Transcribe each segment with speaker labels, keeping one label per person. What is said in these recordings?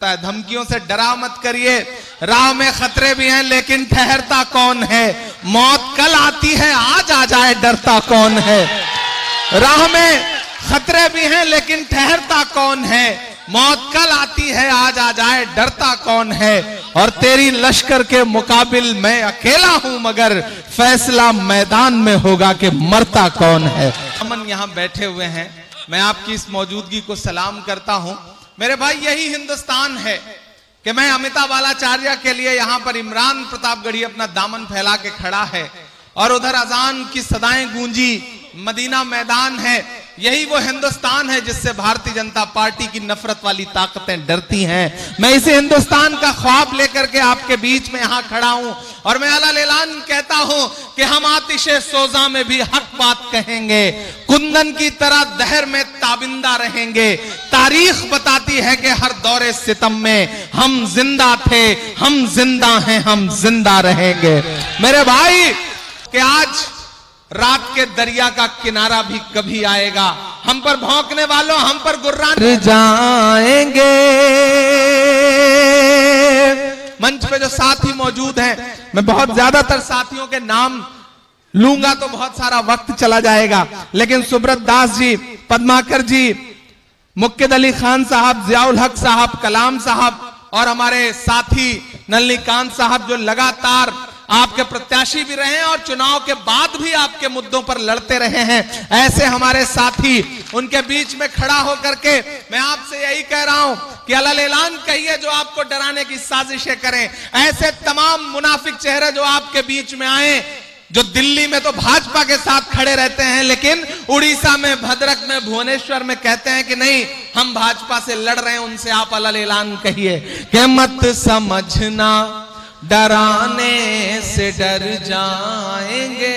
Speaker 1: धमकियों से डरा मत करिए। राह में खतरे भी हैं लेकिन ठहरता कौन है। मौत कल आती है आज आ जाए डरता कौन है। राह में खतरे भी हैं लेकिन ठहरता कौन है। मौत कल आती है आज आ जाए डरता कौन है। और तेरी लश्कर के मुकाबिल मैं अकेला हूं मगर फैसला मैदान में होगा कि मरता कौन है। अमन यहां बैठे हुए हैं, मैं आपकी इस मौजूदगी को सलाम करता हूं। मेरे भाई यही हिंदुस्तान है कि मैं अमिताभ बालाचार्य के लिए यहां पर इमरान प्रतापगढ़ी अपना दामन फैला के खड़ा है और उधर अजान की सदाएं गूंजी, मदीना मैदान है। यही वो हिंदुस्तान है जिससे भारतीय जनता पार्टी की नफरत वाली ताकतें डरती हैं। मैं इसी हिंदुस्तान का ख्वाब लेकर के आपके बीच में यहां खड़ा हूं और मैं अलग ऐलान कहता हूं कि हम आतिशे सोजा में भी हक बात कहेंगे, कुंदन की तरह दहर में ताबिंदा रहेंगे। तारीख बताती है कि हर दौरे सितम में हम जिंदा थे, हम जिंदा हैं, हम जिंदा रहेंगे। मेरे भाई कि आज रात के दरिया का किनारा भी कभी आएगा। हम पर भौंकने वालों, हम पर गुर्राने जाएंगे। मंच पे जो साथी मौजूद हैं, मैं बहुत ज्यादातर साथियों के नाम लूंगा तो बहुत सारा वक्त चला जाएगा, लेकिन सुब्रत दास जी, पद्माकर जी, मुक्केद अली खान साहब, जियाउल हक साहब, कलाम साहब और हमारे साथी नलिनीकांत साहब जो लगातार आपके प्रत्याशी भी रहे हैं और चुनाव के बाद भी आपके मुद्दों पर लड़ते रहे हैं, ऐसे हमारे साथी, उनके बीच में खड़ा होकर के मैं आपसे यही कह रहा हूं कि अलग ऐलान कहिए जो आपको डराने की साजिशें करें। ऐसे तमाम मुनाफिक चेहरे जो आपके बीच में आए, जो दिल्ली में तो भाजपा के साथ खड़े रहते हैं लेकिन उड़ीसा में, भद्रक में, भुवनेश्वर में कहते हैं कि नहीं हम भाजपा से लड़ रहे हैं, उनसे आप अलग ऐलान कहिए कि मत समझना डराने से डर जाएंगे।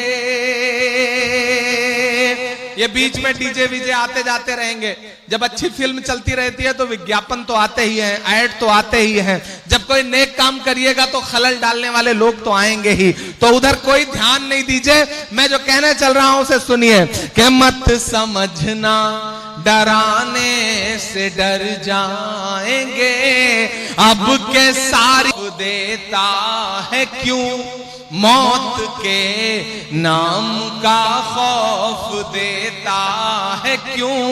Speaker 1: ये बीच में डीजे वीजे आते जाते रहेंगे। जब अच्छी फिल्म चलती रहती है तो विज्ञापन तो आते ही हैं, ऐड तो आते ही हैं। जब कोई नेक काम करिएगा तो खलल डालने वाले लोग तो आएंगे ही, तो उधर कोई ध्यान नहीं दीजिए। मैं जो कहने चल रहा हूं उसे सुनिए कि मत समझना डराने से डर जाएंगे। अब के सारी देता है क्यों, मौत के नाम का खौफ देता है क्यों।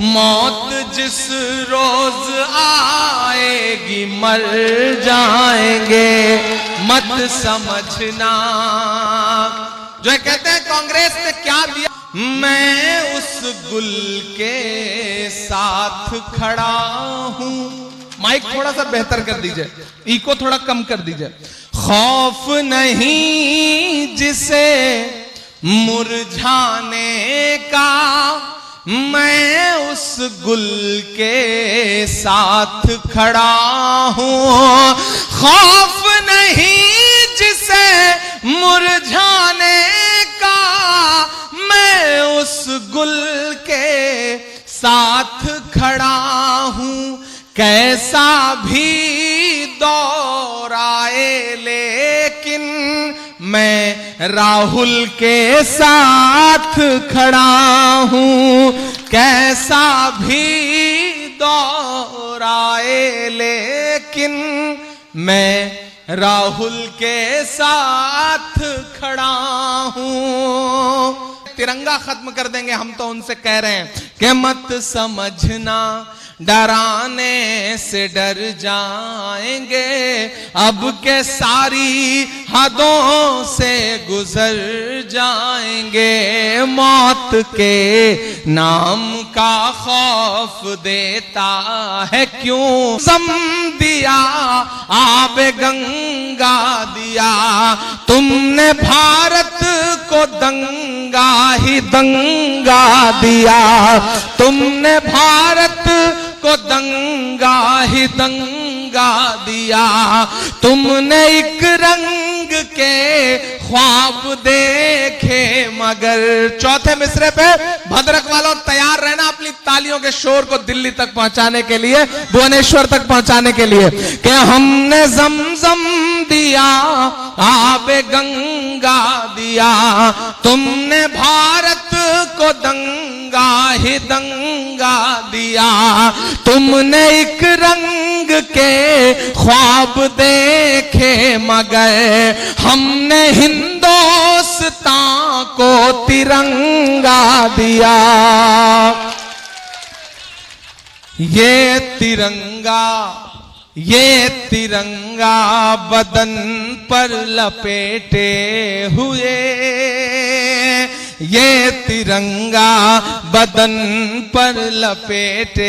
Speaker 1: मौत जिस रोज आएगी मर जाएंगे। मत समझना जो कहते हैं कांग्रेस ने क्या दिया, मैं उस गुल के साथ खड़ा हूं। माइक थोड़ा सा बेहतर कर दीजिए, इको थोड़ा कम कर दीजिए। खौफ नहीं जिसे मुरझाने का, मैं उस गुल के साथ खड़ा हूं। खौफ नहीं जिसे मुरझाने का, मैं उस गुल के साथ खड़ा हूं। कैसा भी दौर आए लेकिन मैं राहुल के साथ खड़ा हूं। कैसा भी दौर आए लेकिन मैं राहुल के साथ खड़ा हूं। तिरंगा खत्म कर देंगे हम तो उनसे कह रहे हैं कि मत समझना डराने से डर जाएंगे। अब के सारी हदों से गुजर जाएंगे। मौत के नाम का खौफ देता है क्यों। सम दिया आबे गंगा दिया, तुमने भारत को दंगा ही दंगा दिया। तुमने भारत को दंगा ही दंगा दिया। तुमने एक रंग के ख्वाब देखे मगर। चौथे मिसरे पे भद्रक वालों तैयार रहना अपनी तालियों के शोर को दिल्ली तक पहुंचाने के लिए, भुवनेश्वर तक पहुंचाने के लिए कि हमने जमजम दिया आबे गंगा दिया। तुमने भारत को दंगा ही दंगा दिया। तुमने एक रंग के ख्वाब देखे मगर हमने हिंदुस्तान को तिरंगा दिया। ये तिरंगा बदन पर लपेटे हुए, ये तिरंगा बदन पर लपेटे